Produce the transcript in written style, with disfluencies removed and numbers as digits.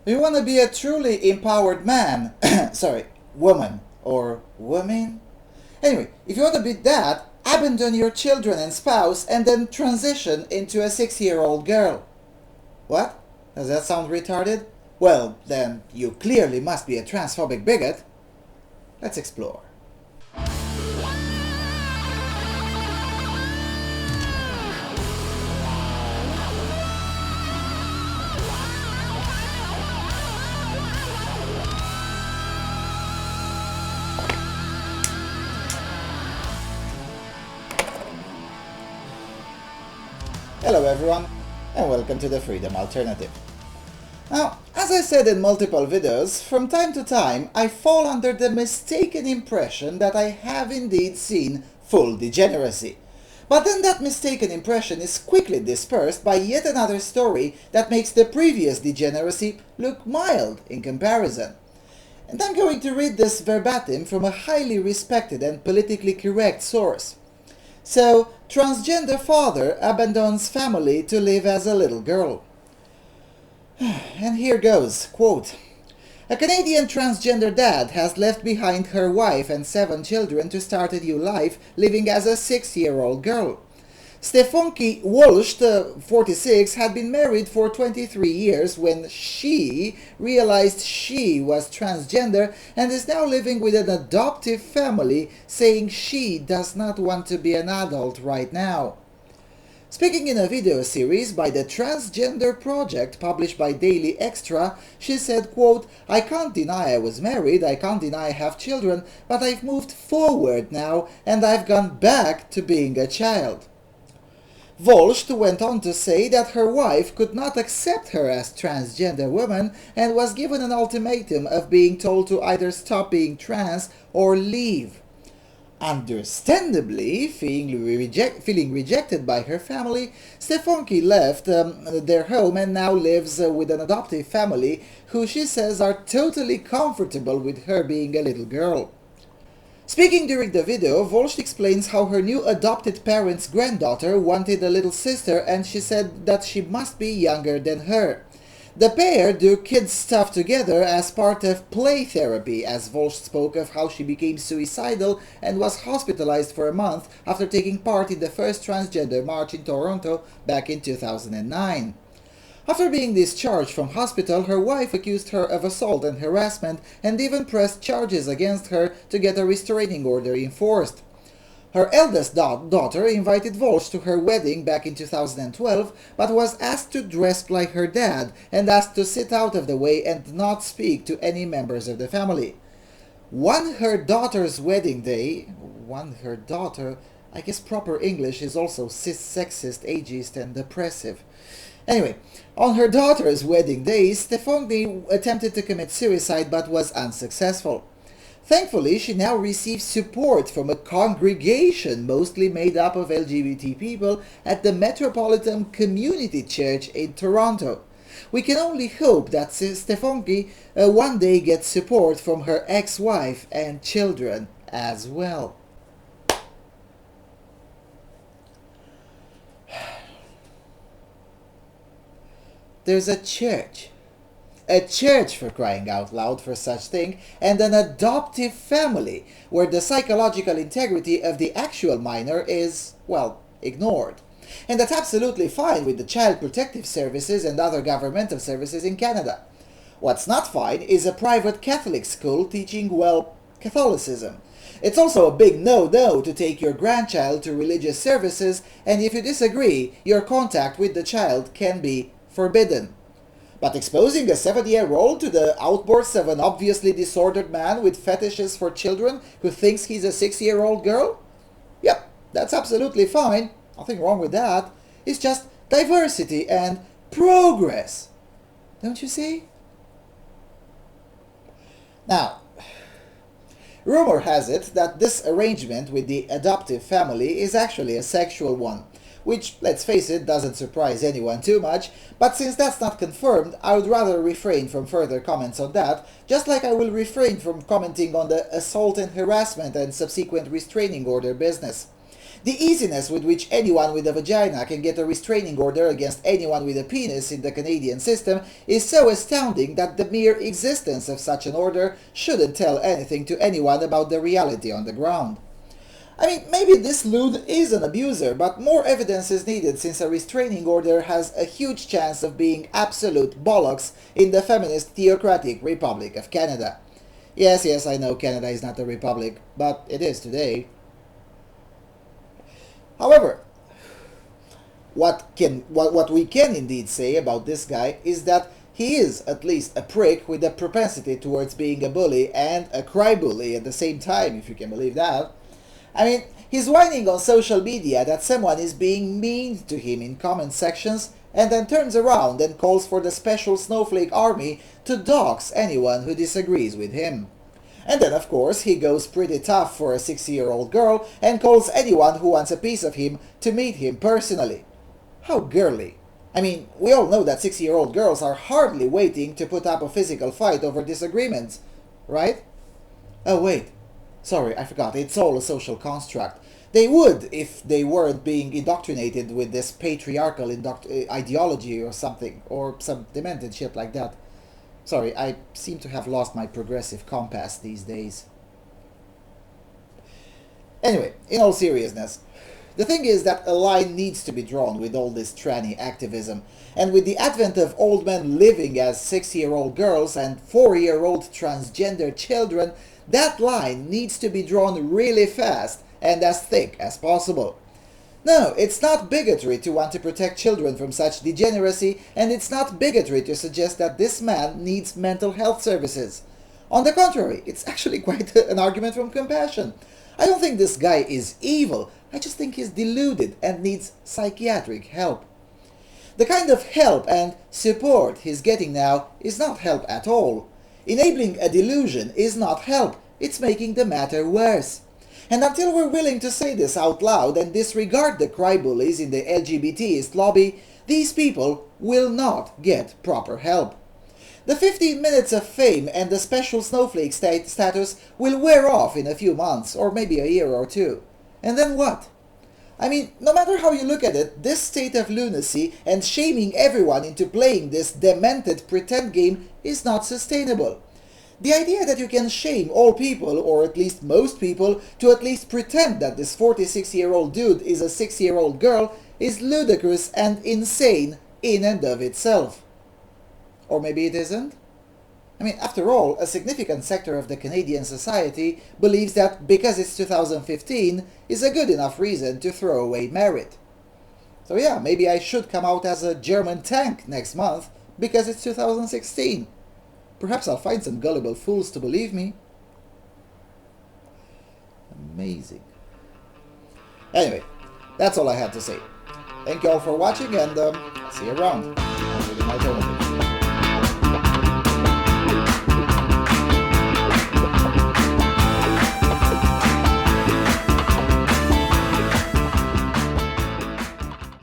You want to be a truly empowered man, sorry, woman, or woman? Anyway, if you want to be that, abandon your children and spouse and then transition into a 6-year-old girl. What? Does that sound retarded? Well, then you clearly must be a transphobic bigot. Let's explore. Hello everyone, and welcome to the Freedom Alternative. Now, as I said in multiple videos, from time to time I fall under the mistaken impression that I have indeed seen full degeneracy. But then that mistaken impression is quickly dispersed by yet another story that makes the previous degeneracy look mild in comparison. And I'm going to read this verbatim from a highly respected and politically correct source. So, transgender father abandons family to live as a little girl. And here goes, quote, "A Canadian transgender dad has left behind her wife and 7 children to start a new life living as a 6-year-old girl. Stefanki Wolst, 46, had been married for 23 years when she realized she was transgender and is now living with an adoptive family, saying she does not want to be an adult right now." Speaking in a video series by the Transgender Project published by Daily Extra, she said, quote, "I can't deny I was married, I can't deny I have children, but I've moved forward now and I've gone back to being a child." Volst went on to say that her wife could not accept her as transgender woman and was given an ultimatum of being told to either stop being trans or leave. Understandably, feeling rejected by her family, Stefanki left their home and now lives with an adoptive family who she says are totally comfortable with her being a little girl. Speaking during the video, Volst explains how her new adopted parents' granddaughter wanted a little sister and she said that she must be younger than her. The pair do kids stuff together as part of play therapy, as Volst spoke of how she became suicidal and was hospitalized for a month after taking part in the first transgender march in Toronto back in 2009. After being discharged from hospital, her wife accused her of assault and harassment and even pressed charges against her to get a restraining order enforced. Her eldest daughter invited Volst to her wedding back in 2012, but was asked to dress like her dad and asked to sit out of the way and not speak to any members of the family. Her daughter's wedding day, her daughter, I guess proper English is also cis-sexist, ageist and oppressive. Anyway, on her daughter's wedding day, Stefanki attempted to commit suicide but was unsuccessful. Thankfully, she now receives support from a congregation mostly made up of LGBT people at the Metropolitan Community Church in Toronto. We can only hope that Stefanki one day gets support from her ex-wife and children as well. There's a church for crying out loud for such thing, and an adoptive family where the psychological integrity of the actual minor is, well, ignored. And that's absolutely fine with the Child Protective Services and other governmental services in Canada. What's not fine is a private Catholic school teaching, well, Catholicism. It's also a big no-no to take your grandchild to religious services, and if you disagree, your contact with the child can be forbidden. But exposing a 7-year-old to the outbursts of an obviously disordered man with fetishes for children who thinks he's a 6-year-old girl? Yep, that's absolutely fine. Nothing wrong with that. It's just diversity and progress. Don't you see? Now, rumor has it that this arrangement with the adoptive family is actually a sexual one, which, let's face it, doesn't surprise anyone too much, but since that's not confirmed, I would rather refrain from further comments on that, just like I will refrain from commenting on the assault and harassment and subsequent restraining order business. The easiness with which anyone with a vagina can get a restraining order against anyone with a penis in the Canadian system is so astounding that the mere existence of such an order shouldn't tell anything to anyone about the reality on the ground. I mean, maybe this loon is an abuser, but more evidence is needed since a restraining order has a huge chance of being absolute bollocks in the feminist theocratic Republic of Canada. Yes, yes, I know Canada is not a republic, but it is today. However, what we can indeed say about this guy is that he is at least a prick with a propensity towards being a bully and a cry-bully at the same time, if you can believe that. I mean, he's whining on social media that someone is being mean to him in comment sections and then turns around and calls for the special snowflake army to dox anyone who disagrees with him. And then, of course, he goes pretty tough for a 60-year-old girl and calls anyone who wants a piece of him to meet him personally. How girly. I mean, we all know that 60-year-old girls are hardly waiting to put up a physical fight over disagreements, right? Oh, wait. Sorry, I forgot. It's all a social construct. They would if they weren't being indoctrinated with this patriarchal ideology or something, or some demented shit like that. Sorry, I seem to have lost my progressive compass these days. Anyway, in all seriousness, the thing is that a line needs to be drawn with all this tranny activism, and with the advent of old men living as 6-year-old girls and 4-year-old transgender children, that line needs to be drawn really fast and as thick as possible. No, it's not bigotry to want to protect children from such degeneracy, and it's not bigotry to suggest that this man needs mental health services. On the contrary, it's actually quite an argument from compassion. I don't think this guy is evil, I just think he's deluded and needs psychiatric help. The kind of help and support he's getting now is not help at all. Enabling a delusion is not help, it's making the matter worse. And until we're willing to say this out loud and disregard the cry-bullies in the LGBTist lobby, these people will not get proper help. The 15 minutes of fame and the special snowflake status will wear off in a few months, or maybe a year or two. And then what? I mean, no matter how you look at it, this state of lunacy and shaming everyone into playing this demented pretend game is not sustainable. The idea that you can shame all people, or at least most people, to at least pretend that this 46-year-old dude is a 6-year-old girl is ludicrous and insane in and of itself. Or maybe it isn't? I mean, after all, a significant sector of the Canadian society believes that because it's 2015 is a good enough reason to throw away merit. So yeah, maybe I should come out as a German tank next month because it's 2016. Perhaps I'll find some gullible fools to believe me. Amazing. Anyway, that's all I had to say. Thank you all for watching, and see you around. I'll do my alternative.